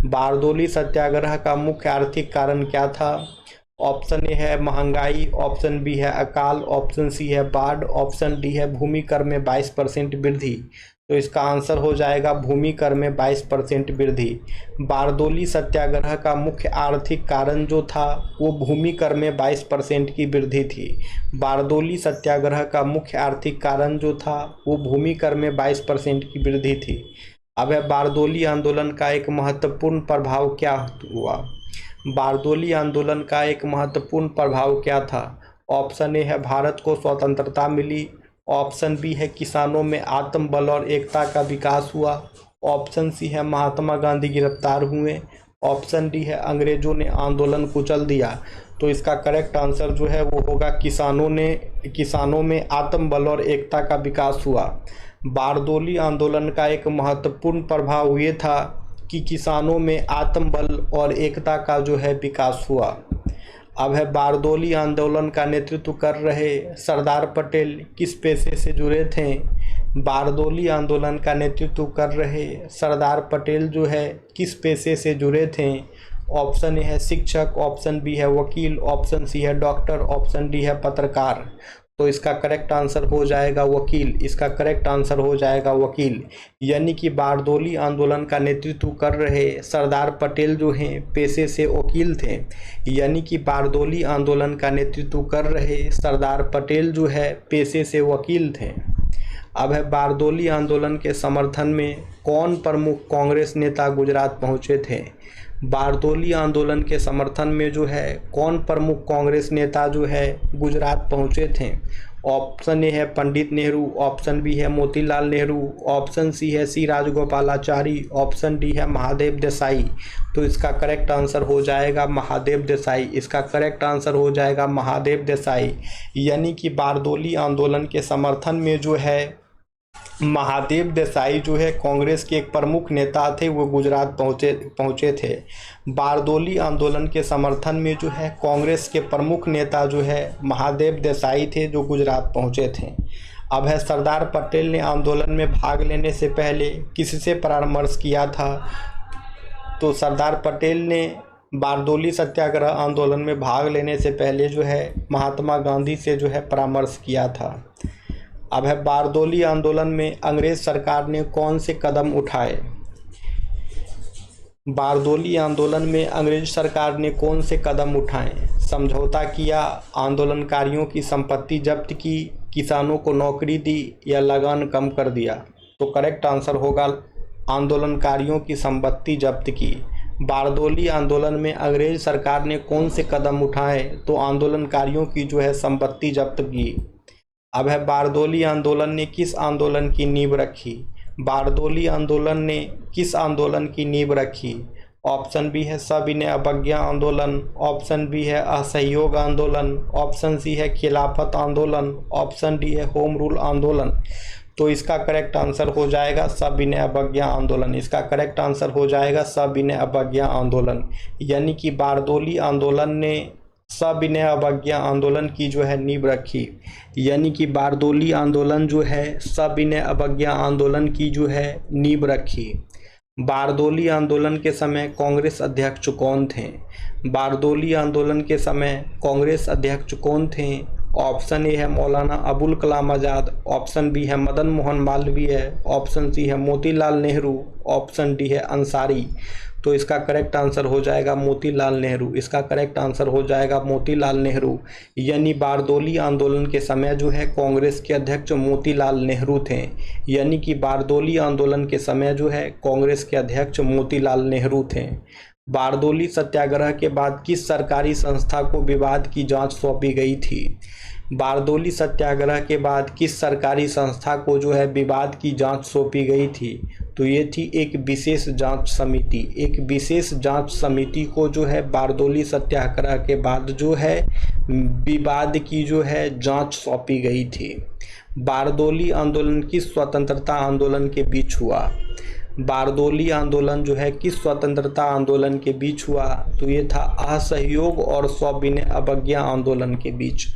बारदोली सत्याग्रह का मुख्य आर्थिक कारण क्या था? ऑप्शन ए है महंगाई, ऑप्शन बी है अकाल, ऑप्शन सी है बाढ़, ऑप्शन डी है भूमि कर में 22% वृद्धि। तो इसका आंसर हो जाएगा भूमि कर में 22% वृद्धि। बारदोली सत्याग्रह का मुख्य आर्थिक कारण जो था वो भूमि कर में 22% की वृद्धि थी। बारदोली सत्याग्रह का मुख्य आर्थिक कारण जो था वो भूमि कर में 22% की वृद्धि थी। अब है बारदोली आंदोलन का एक महत्वपूर्ण प्रभाव क्या हुआ? बारदोली आंदोलन का एक महत्वपूर्ण प्रभाव क्या था? ऑप्शन ए है भारत को स्वतंत्रता मिली, ऑप्शन बी है किसानों में आत्मबल और एकता का विकास हुआ, ऑप्शन सी है महात्मा गांधी गिरफ्तार हुए, ऑप्शन डी है अंग्रेजों ने आंदोलन कुचल दिया। तो इसका करेक्ट आंसर जो है वो होगा किसानों में आत्मबल और एकता का विकास हुआ। बारदोली आंदोलन का एक महत्वपूर्ण प्रभाव ये था कि किसानों में आत्मबल और एकता का जो है विकास हुआ। अब है बारदोली आंदोलन का नेतृत्व कर रहे सरदार पटेल किस पेशे से जुड़े थे? बारदोली आंदोलन का नेतृत्व कर रहे सरदार पटेल जो है किस पेशे से जुड़े थे? ऑप्शन ए है शिक्षक, ऑप्शन बी है वकील, ऑप्शन सी है डॉक्टर, ऑप्शन डी है पत्रकार। तो इसका करेक्ट आंसर हो जाएगा वकील। इसका करेक्ट आंसर हो जाएगा वकील। यानी कि बारदोली आंदोलन का नेतृत्व कर रहे सरदार पटेल जो हैं पेशे से वकील थे। यानी कि बारदोली आंदोलन का नेतृत्व कर रहे सरदार पटेल जो है पेशे से वकील थे। अब है बारदोली आंदोलन के समर्थन में कौन प्रमुख कांग्रेस नेता गुजरात पहुंचे थे? बारदोली आंदोलन के समर्थन में जो है कौन प्रमुख कांग्रेस नेता जो है गुजरात पहुंचे थे? ऑप्शन ए है पंडित नेहरू, ऑप्शन बी है मोतीलाल नेहरू, ऑप्शन सी है सी राजगोपालाचारी, ऑप्शन डी है महादेव देसाई। तो इसका करेक्ट आंसर हो जाएगा महादेव देसाई। इसका करेक्ट आंसर हो जाएगा महादेव देसाई। यानी कि बारदोली आंदोलन के समर्थन में जो है महादेव देसाई जो है कांग्रेस के एक प्रमुख नेता थे, वो गुजरात पहुंचे थे। बारदोली आंदोलन के समर्थन में जो है कांग्रेस के प्रमुख नेता जो है महादेव देसाई थे, जो गुजरात पहुंचे थे। अब है सरदार पटेल ने आंदोलन में भाग लेने से पहले किससे परामर्श किया था? तो सरदार पटेल ने बारदोली सत्याग्रह आंदोलन में भाग लेने से पहले जो है महात्मा गांधी से जो है परामर्श किया था। अब है बारदोली आंदोलन में अंग्रेज सरकार ने कौन से कदम उठाए? बारदोली आंदोलन में अंग्रेज सरकार ने कौन से कदम उठाए? समझौता किया, आंदोलनकारियों की संपत्ति जब्त की, किसानों को नौकरी दी या लगान कम कर दिया? तो करेक्ट आंसर होगा आंदोलनकारियों की संपत्ति जब्त की। बारदोली आंदोलन में अंग्रेज सरकार ने कौन से कदम उठाए? तो आंदोलनकारियों की जो है संपत्ति जब्त की। अब है बारदोली आंदोलन ने किस आंदोलन की नींव रखी? बारदोली आंदोलन ने किस आंदोलन की नींव रखी? ऑप्शन बी है सविनय अवज्ञा आंदोलन, ऑप्शन बी है असहयोग आंदोलन, ऑप्शन सी है खिलाफत आंदोलन, ऑप्शन डी है होम रूल आंदोलन। तो इसका करेक्ट आंसर हो जाएगा सविनय अवज्ञा आंदोलन। इसका करेक्ट आंसर हो जाएगा सविनय अवज्ञा आंदोलन। यानी कि बारदोली आंदोलन ने सविनय अवज्ञा आंदोलन की जो है नींव रखी। यानी कि बारदोली आंदोलन जो है सविनय अवज्ञा आंदोलन की जो है नींव रखी। बारदोली आंदोलन के समय कांग्रेस अध्यक्ष कौन थे? बारदोली आंदोलन के समय कांग्रेस अध्यक्ष कौन थे? ऑप्शन ए है मौलाना अबुल कलाम आज़ाद, ऑप्शन बी है मदन मोहन मालवीय, ऑप्शन सी है मोतीलाल नेहरू, ऑप्शन डी है अंसारी। तो इसका करेक्ट आंसर हो जाएगा मोतीलाल नेहरू। इसका करेक्ट आंसर हो जाएगा मोतीलाल नेहरू। यानी बारदोली आंदोलन के समय जो है कांग्रेस के अध्यक्ष मोतीलाल नेहरू थे। यानी कि बारदोली आंदोलन के समय जो है कांग्रेस के अध्यक्ष मोतीलाल नेहरू थे। बारदोली सत्याग्रह के बाद किस सरकारी संस्था को विवाद की जांच सौंपी गई थी? बारदोली सत्याग्रह के बाद किस सरकारी संस्था को जो है विवाद की जांच सौंपी गई थी? तो ये थी एक विशेष जांच समिति। एक विशेष जांच समिति को जो है बारदोली सत्याग्रह के बाद जो है विवाद की जो है जांच सौंपी गई थी। बारदोली आंदोलन किस स्वतंत्रता आंदोलन के बीच हुआ? बारदोली आंदोलन जो है किस स्वतंत्रता आंदोलन के बीच हुआ? तो ये था असहयोग और सविनय अवज्ञा आंदोलन के बीच।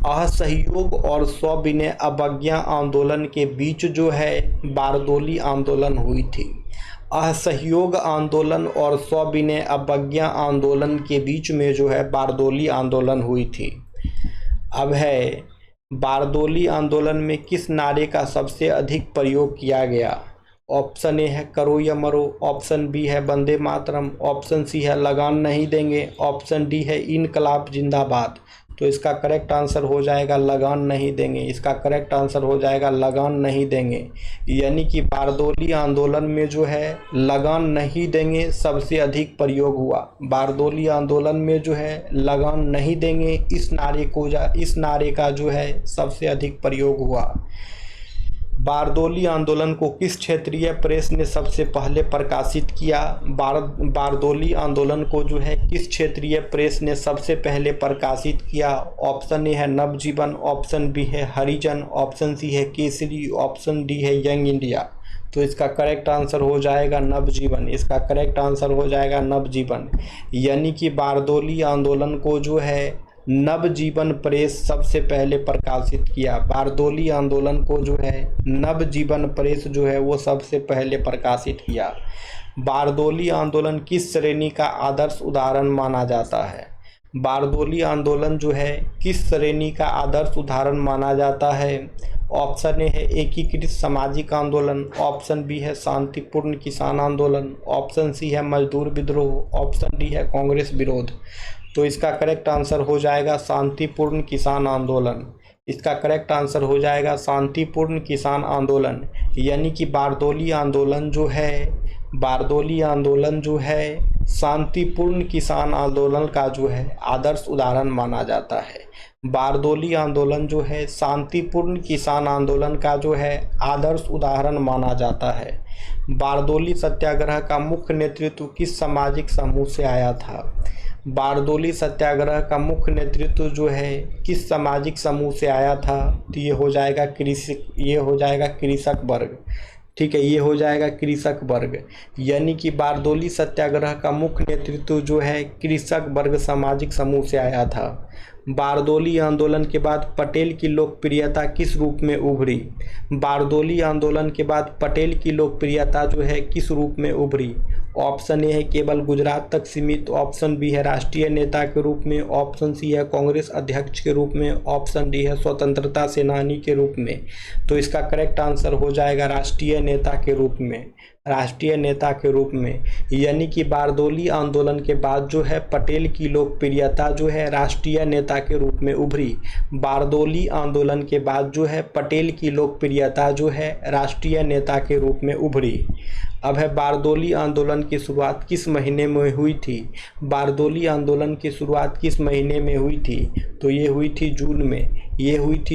असहयोग और सविनय अवज्ञा आंदोलन के बीच जो है बारदोली आंदोलन हुई थी। असहयोग आंदोलन और सविनय अवज्ञा आंदोलन के बीच में जो है बारदोली आंदोलन हुई थी। अब है बारदोली आंदोलन में किस नारे का सबसे अधिक प्रयोग किया गया? ऑप्शन ए है करो या मरो, ऑप्शन बी है वंदे मातरम, ऑप्शन सी है लगान नहीं देंगे, ऑप्शन डी है इनकलाब जिंदाबाद। तो इसका करेक्ट आंसर हो जाएगा लगान नहीं देंगे। इसका करेक्ट आंसर हो जाएगा लगान नहीं देंगे। यानी कि बारदोली आंदोलन में जो है लगान नहीं देंगे सबसे अधिक प्रयोग हुआ। बारदोली आंदोलन में जो है लगान नहीं देंगे इस नारे का जो है सबसे अधिक प्रयोग हुआ। बारदोली आंदोलन को किस क्षेत्रीय प्रेस ने सबसे पहले प्रकाशित किया? बारदोली आंदोलन को जो है किस क्षेत्रीय प्रेस ने सबसे पहले प्रकाशित किया? ऑप्शन ए है नवजीवन, ऑप्शन बी है हरिजन, ऑप्शन सी है केसरी, ऑप्शन डी है यंग इंडिया। तो इसका करेक्ट आंसर हो जाएगा नवजीवन। इसका करेक्ट आंसर हो जाएगा नवजीवन। यानी कि बारदोली आंदोलन को जो है नवजीवन प्रेस सबसे पहले प्रकाशित किया। बारदोली आंदोलन को जो है नवजीवन प्रेस जो है वो सबसे पहले प्रकाशित किया। बारदोली आंदोलन किस श्रेणी का आदर्श उदाहरण माना जाता है? बारदोली आंदोलन जो है किस श्रेणी का आदर्श उदाहरण माना जाता है? ऑप्शन ए है एकीकृत सामाजिक आंदोलन, ऑप्शन बी है शांतिपूर्ण किसान आंदोलन, ऑप्शन सी है मजदूर विद्रोह, ऑप्शन डी है कांग्रेस विरोध। तो इसका करेक्ट आंसर हो जाएगा शांतिपूर्ण किसान आंदोलन। इसका करेक्ट आंसर हो जाएगा शांतिपूर्ण किसान आंदोलन। यानी कि बारदोली आंदोलन जो है शांतिपूर्ण किसान आंदोलन का जो है आदर्श उदाहरण माना जाता है। बारदोली आंदोलन जो है शांतिपूर्ण किसान आंदोलन का जो है आदर्श उदाहरण माना जाता है। बारदोली सत्याग्रह का मुख्य नेतृत्व किस सामाजिक समूह से आया था? बारदोली सत्याग्रह का मुख्य नेतृत्व जो है किस सामाजिक समूह से आया था? तो ये हो जाएगा कृषक वर्ग। ठीक है, ये हो जाएगा कृषक वर्ग। यानी कि बारदोली सत्याग्रह का मुख्य नेतृत्व जो है कृषक वर्ग सामाजिक समूह से आया था। बारदोली आंदोलन के बाद पटेल की लोकप्रियता किस रूप में उभरी? बारदोली आंदोलन के बाद पटेल की लोकप्रियता जो है किस रूप में उभरी? ऑप्शन ए है केवल गुजरात तक सीमित, ऑप्शन बी है राष्ट्रीय नेता के रूप में, ऑप्शन सी है कांग्रेस अध्यक्ष के रूप में, ऑप्शन डी है स्वतंत्रता सेनानी के रूप में। तो इसका करेक्ट आंसर हो जाएगा राष्ट्रीय नेता के रूप में। राष्ट्रीय नेता के रूप में। यानी कि बारदोली आंदोलन के बाद जो है पटेल की लोकप्रियता जो है राष्ट्रीय नेता के रूप में उभरी। बारदोली आंदोलन के बाद जो है पटेल की लोकप्रियता जो है राष्ट्रीय नेता के रूप में उभरी। अब है बारदोली आंदोलन की शुरुआत किस महीने में हुई थी? बारदोली आंदोलन की शुरुआत किस महीने में हुई थी? तो ये हुई थी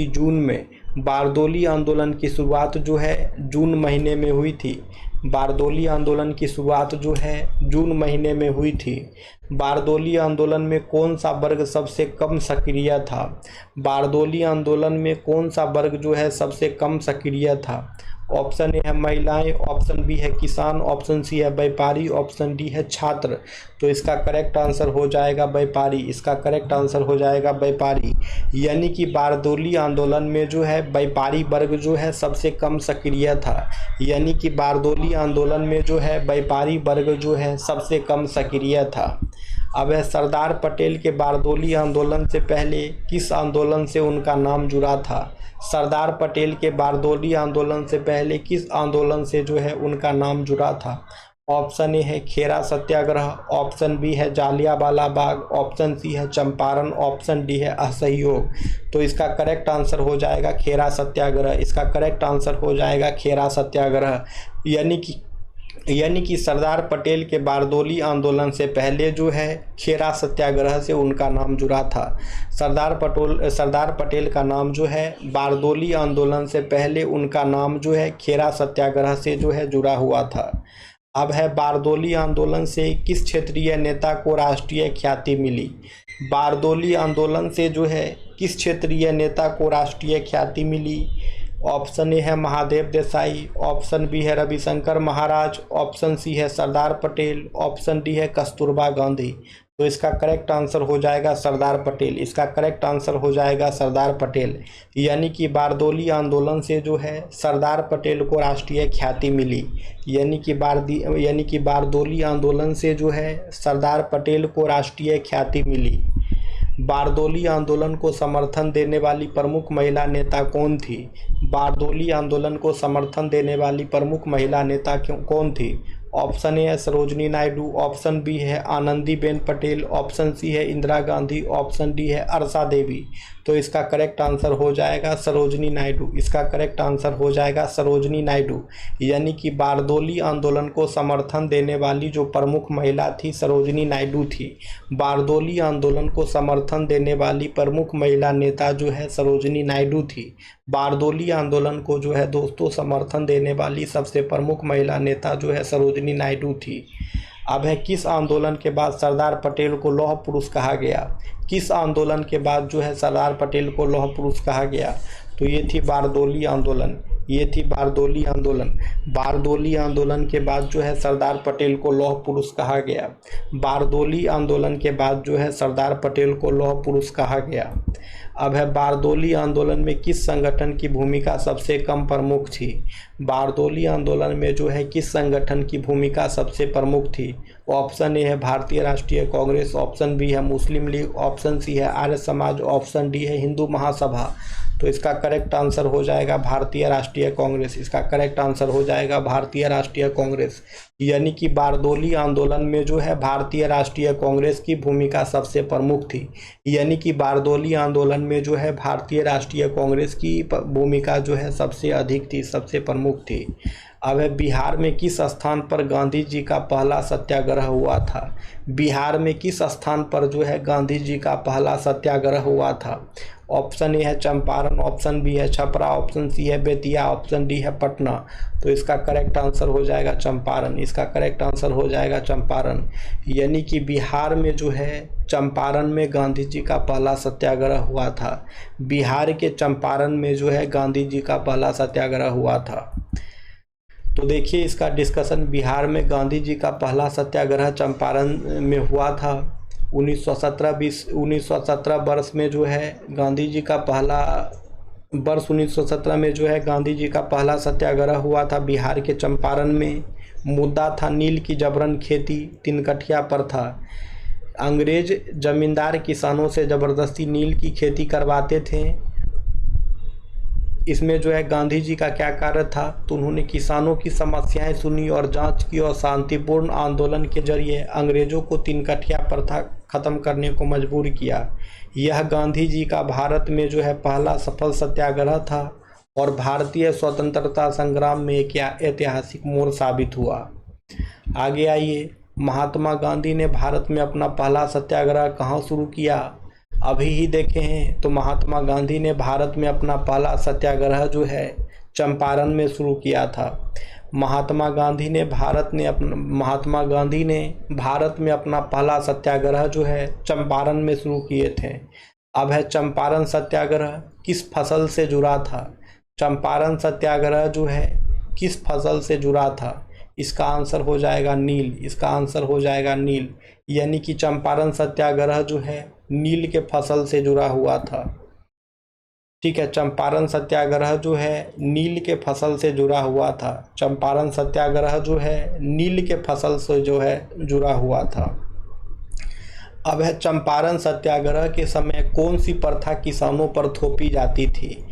जून में। बारदोली आंदोलन की शुरुआत जो है जून महीने में हुई थी। बारदोली आंदोलन की शुरुआत जो है जून महीने में हुई थी। बारदोली आंदोलन में कौन सा वर्ग सबसे कम सक्रिय था? बारदोली आंदोलन में कौन सा वर्ग जो है सबसे कम सक्रिय था? ऑप्शन ए है महिलाएं, ऑप्शन बी है किसान, ऑप्शन सी है व्यापारी, ऑप्शन डी है छात्र। तो इसका करेक्ट आंसर हो जाएगा व्यापारी। इसका करेक्ट आंसर हो जाएगा व्यापारी। यानी कि बारदोली आंदोलन में जो है व्यापारी वर्ग जो है सबसे कम सक्रिय था। यानी कि बारदोली आंदोलन में जो है व्यापारी वर्ग जो है सबसे कम सक्रिय था। अब है सरदार पटेल के बारदोली आंदोलन से पहले किस आंदोलन से उनका नाम जुड़ा था? सरदार पटेल के बारदोली आंदोलन से पहले किस आंदोलन से जो है उनका नाम जुड़ा था? ऑप्शन ए है खेरा सत्याग्रह, ऑप्शन बी है जालियांवाला बाग, ऑप्शन सी है चंपारण, ऑप्शन डी है असहयोग। तो इसका करेक्ट आंसर हो जाएगा खेरा सत्याग्रह। इसका करेक्ट आंसर हो जाएगा खेरा सत्याग्रह। यानी कि सरदार पटेल के बारदोली आंदोलन से पहले जो है खेरा सत्याग्रह से उनका नाम जुड़ा था। सरदार पटेल का नाम जो है बारदोली आंदोलन से पहले उनका नाम जो है खेरा सत्याग्रह से जो है जुड़ा हुआ था। अब है बारदोली आंदोलन से किस क्षेत्रीय नेता को राष्ट्रीय ख्याति मिली? बारदोली आंदोलन से जो है किस क्षेत्रीय नेता को राष्ट्रीय ख्याति मिली? ऑप्शन ए है महादेव देसाई, ऑप्शन बी है रविशंकर महाराज, ऑप्शन सी है सरदार पटेल, ऑप्शन डी है कस्तूरबा गांधी। तो इसका करेक्ट आंसर हो जाएगा सरदार पटेल। इसका करेक्ट आंसर हो जाएगा सरदार पटेल। यानी कि बारदोली आंदोलन से जो है सरदार पटेल को राष्ट्रीय ख्याति मिली। यानी कि बारदोली आंदोलन से जो है सरदार पटेल को राष्ट्रीय ख्याति मिली। बारदोली आंदोलन को समर्थन देने वाली प्रमुख महिला नेता कौन थी? बारदोली आंदोलन को समर्थन देने वाली प्रमुख महिला नेता कौन थी? ऑप्शन ए है सरोजनी नायडू, ऑप्शन बी है आनंदीबेन पटेल, ऑप्शन सी है इंदिरा गांधी, ऑप्शन डी है अर्षा देवी। तो इसका करेक्ट आंसर हो जाएगा सरोजनी नायडू। इसका करेक्ट आंसर हो जाएगा सरोजनी नायडू। यानी कि बारदोली आंदोलन को समर्थन देने वाली जो प्रमुख महिला थी सरोजनी नायडू थी। बारदोली आंदोलन को समर्थन देने वाली प्रमुख महिला नेता जो है सरोजनी नायडू थी। बारदोली आंदोलन को जो है दोस्तों समर्थन देने वाली सबसे प्रमुख महिला नेता जो है सरोजनी नायडू थी। अब है किस आंदोलन के बाद सरदार पटेल को लौह पुरुष कहा गया? किस आंदोलन के बाद जो है सरदार पटेल को लौह पुरुष कहा गया? तो ये थी बारदोली आंदोलन। ये थी बारदोली आंदोलन। बारदोली आंदोलन के बाद जो है सरदार पटेल को लौह पुरुष कहा गया। बारदोली आंदोलन के बाद जो है सरदार पटेल को लौह पुरुष कहा गया। अब है बारदोली आंदोलन में किस संगठन की भूमिका सबसे कम प्रमुख थी। बारदोली आंदोलन में जो है किस संगठन की भूमिका सबसे प्रमुख थी। ऑप्शन ए है भारतीय राष्ट्रीय कांग्रेस, ऑप्शन बी है मुस्लिम लीग, ऑप्शन सी है आर्य समाज, ऑप्शन डी है हिंदू महासभा। तो इसका करेक्ट आंसर हो जाएगा भारतीय राष्ट्रीय कांग्रेस। इसका करेक्ट आंसर हो जाएगा भारतीय राष्ट्रीय कांग्रेस। यानी कि बारदोली आंदोलन में जो है भारतीय राष्ट्रीय कांग्रेस की भूमिका सबसे प्रमुख थी। यानी कि बारदोली आंदोलन में जो है भारतीय राष्ट्रीय कांग्रेस की भूमिका जो है सबसे अधिक थी, सबसे प्रमुख थी। अब है बिहार में किस स्थान पर गांधी जी का पहला सत्याग्रह हुआ था। बिहार में किस स्थान पर जो है गांधी जी का पहला सत्याग्रह हुआ था। ऑप्शन ए है चंपारण, ऑप्शन बी है छपरा, ऑप्शन सी है बेतिया, ऑप्शन डी है पटना। तो इसका करेक्ट आंसर हो जाएगा चंपारण। इसका करेक्ट आंसर हो जाएगा चंपारण। यानी कि बिहार में जो है चंपारण में गांधी जी का पहला सत्याग्रह हुआ था। बिहार के चंपारण में जो है गांधी जी का पहला सत्याग्रह हुआ था। तो देखिए इसका डिस्कशन, बिहार में गांधी जी का पहला सत्याग्रह चंपारण में हुआ था। 1917 वर्ष में जो है गांधी जी का पहला वर्ष 1917 में जो है गांधी जी का पहला सत्याग्रह हुआ था बिहार के चंपारण में। मुद्दा था नील की जबरन खेती तिनकठिया पर था। अंग्रेज जमींदार किसानों से ज़बरदस्ती नील की खेती करवाते थे। इसमें जो है गांधी जी का क्या कार्य था, तो उन्होंने किसानों की समस्याएं सुनी और जांच की और शांतिपूर्ण आंदोलन के जरिए अंग्रेजों को तिनकठिया प्रथा खत्म करने को मजबूर किया। यह गांधी जी का भारत में जो है पहला सफल सत्याग्रह था और भारतीय स्वतंत्रता संग्राम में एक ऐतिहासिक मोड़ साबित हुआ। आगे आइए, महात्मा गांधी ने भारत में अपना पहला सत्याग्रह कहाँ शुरू किया, अभी ही देखे हैं। तो महात्मा गांधी ने भारत में अपना पहला सत्याग्रह जो है चंपारण में शुरू किया था। महात्मा गांधी ने भारत में अपना पहला सत्याग्रह जो है चंपारण में शुरू किए थे। अब है चंपारण सत्याग्रह किस फसल से जुड़ा था। चंपारण सत्याग्रह जो है किस फसल से जुड़ा था। इसका आंसर हो जाएगा नील। इसका आंसर हो जाएगा नील। यानी कि चंपारण सत्याग्रह जो है नील के फसल से जुड़ा हुआ था। ठीक है, चंपारण सत्याग्रह जो है नील के फसल से जुड़ा हुआ था। चंपारण सत्याग्रह जो है नील के फसल से जो है जुड़ा हुआ था। अब है चंपारण सत्याग्रह के समय कौन सी प्रथा किसानों पर थोपी जाती थी।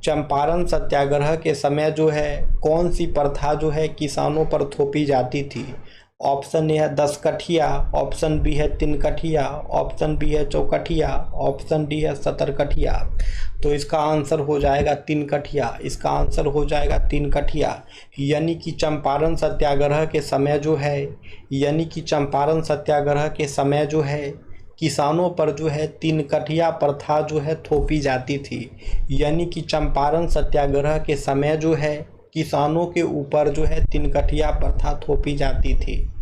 चंपारण सत्याग्रह के समय जो है कौन सी प्रथा जो है किसानों पर थोपी जाती थी। ऑप्शन ए है 10 कठिया, ऑप्शन बी है 3 कठिया, ऑप्शन बी है 4 कठिया, ऑप्शन डी है 70 कठिया। तो इसका आंसर हो जाएगा 3 कठिया। इसका आंसर हो जाएगा 3 कठिया। यानी कि चंपारण सत्याग्रह के समय जो है किसानों पर जो है 3 कठिया प्रथा जो है थोपी जाती थी। यानी कि चंपारण सत्याग्रह के समय जो है किसानों के ऊपर जो है 3 कठिया प्रथा थोपी जाती थी।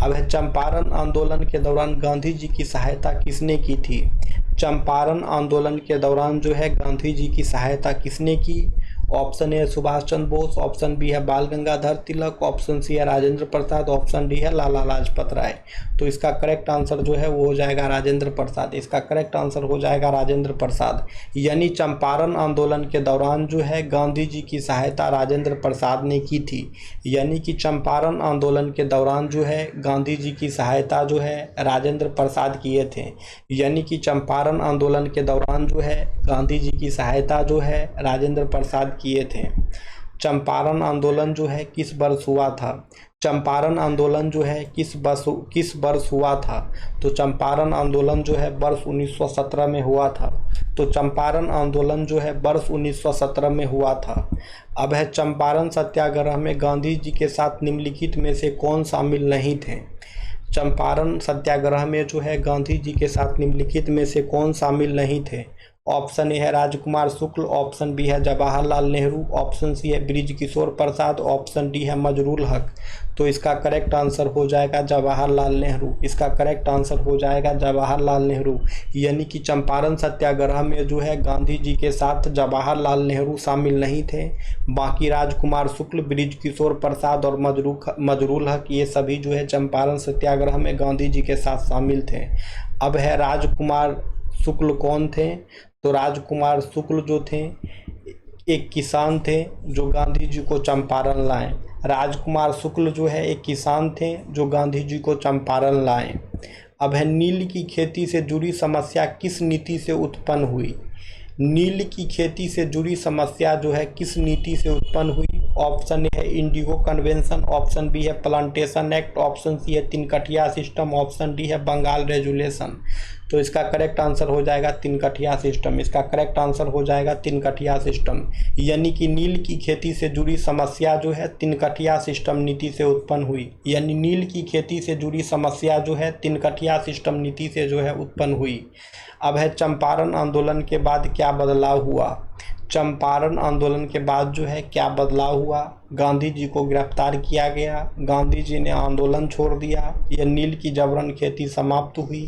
अब है चंपारण आंदोलन के दौरान गांधी जी की सहायता किसने की थी। चंपारण आंदोलन के दौरान जो है गांधी जी की सहायता किसने की। Option A Subhash Chandra Bose, option B है बाल गंगाधर तिलक, ऑप्शन सी है राजेंद्र प्रसाद, ऑप्शन डी है लाला लाजपत राय। तो इसका करेक्ट आंसर जो है वो हो जाएगा राजेंद्र प्रसाद। इसका करेक्ट आंसर हो जाएगा राजेंद्र प्रसाद। यानी चंपारण आंदोलन के दौरान जो है गांधी जी की सहायता राजेंद्र प्रसाद ने की थी। यानी कि चंपारण आंदोलन के दौरान जो है गांधी जी की सहायता जो है राजेंद्र प्रसाद किए थे। यानी कि चंपारण आंदोलन के दौरान जो है गांधी जी की सहायता जो है राजेंद्र प्रसाद किए थे। चंपारण आंदोलन जो है किस वर्ष हुआ था। चंपारण आंदोलन जो है किस वर्ष हुआ था। तो चंपारण आंदोलन जो है वर्ष 1917 में हुआ था। तो चंपारण आंदोलन जो है वर्ष 1917 में हुआ था। अब है चंपारण सत्याग्रह में गांधी जी के साथ निम्नलिखित में से कौन शामिल नहीं थे। चंपारण सत्याग्रह में जो है गांधी जी के साथ निम्नलिखित में से कौन शामिल नहीं थे। ऑप्शन ए है राजकुमार शुक्ल, ऑप्शन बी है जवाहरलाल नेहरू, ऑप्शन सी है बृज किशोर प्रसाद, ऑप्शन डी है मजरूल हक। तो इसका करेक्ट आंसर हो जाएगा जवाहरलाल नेहरू। इसका करेक्ट आंसर हो जाएगा जवाहरलाल नेहरू। यानी कि चंपारण सत्याग्रह में जो है गांधी जी के साथ जवाहरलाल नेहरू शामिल नहीं थे, बाकी राजकुमार शुक्ल, बृज किशोर प्रसाद और मजरूल हक ये सभी जो है चंपारण सत्याग्रह में गांधी जी के साथ शामिल थे। अब है राजकुमार शुक्ल कौन थे? तो राजकुमार शुक्ल जो थे एक किसान थे जो गांधी जी को चंपारण लाए। राजकुमार शुक्ल जो है एक किसान थे जो गांधी जी को चंपारण लाए। अब है नील की खेती से जुड़ी समस्या किस नीति से उत्पन्न हुई? नील की खेती से जुड़ी समस्या जो है किस नीति से उत्पन्न हुई? ऑप्शन ए है इंडिगो कन्वेंशन, ऑप्शन बी है प्लांटेशन एक्ट, ऑप्शन सी है तिनकठिया सिस्टम, ऑप्शन डी है बंगाल रेजुलेशन। तो इसका करेक्ट आंसर हो जाएगा तिनकठिया सिस्टम। इसका करेक्ट आंसर हो जाएगा तिनकठिया सिस्टम। यानी कि नील की खेती से जुड़ी समस्या जो है तिनकठिया सिस्टम नीति से उत्पन्न हुई। यानी नील की खेती से जुड़ी समस्या जो है तिनकठिया सिस्टम नीति से जो है उत्पन्न हुई। अब है चंपारण आंदोलन के बाद क्या बदलाव हुआ? चंपारण आंदोलन के बाद जो है क्या बदलाव हुआ? गांधी जी को गिरफ्तार किया गया, गांधी जी ने आंदोलन छोड़ दिया, या नील की जबरन खेती समाप्त हुई,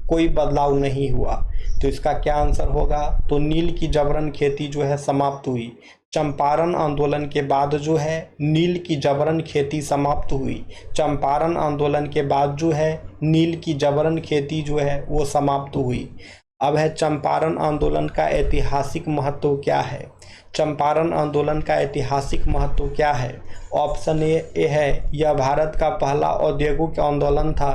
कोई बदलाव नहीं हुआ। तो इसका क्या आंसर होगा? तो नील की जबरन खेती जो है समाप्त हुई। चंपारण आंदोलन के बाद जो है नील की जबरन खेती समाप्त हुई। चंपारण आंदोलन के बाद जो है नील की जबरन खेती जो है वो समाप्त हुई। अब है चंपारण आंदोलन का ऐतिहासिक महत्व क्या है? चंपारण आंदोलन का ऐतिहासिक महत्व क्या है? ऑप्शन ए है यह भारत का पहला औद्योगिक आंदोलन था,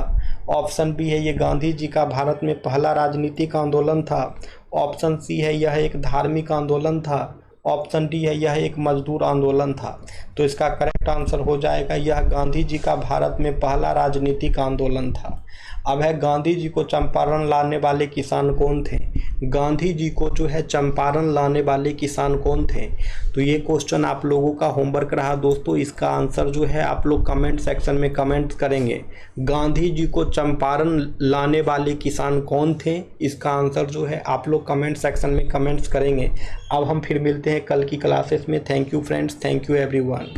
ऑप्शन बी है ये गांधी जी का भारत में पहला राजनीतिक आंदोलन था, ऑप्शन सी है यह एक धार्मिक आंदोलन था, ऑप्शन डी है यह एक मजदूर आंदोलन था। तो इसका करेक्ट आंसर हो जाएगा यह गांधी जी का भारत में पहला राजनीतिक आंदोलन था। अब है गांधी जी को चंपारण लाने वाले किसान कौन थे? गांधी जी को जो है चंपारण लाने वाले किसान कौन थे? तो ये क्वेश्चन आप लोगों का होमवर्क रहा दोस्तों। इसका आंसर जो है आप लोग कमेंट सेक्शन में कमेंट करेंगे। गांधी जी को चंपारण लाने वाले किसान कौन थे? इसका आंसर जो है आप लोग कमेंट सेक्शन में कमेंट्स करेंगे। अब हम फिर मिलते हैं कल की क्लासेस में। Thank you friends, thank you everyone.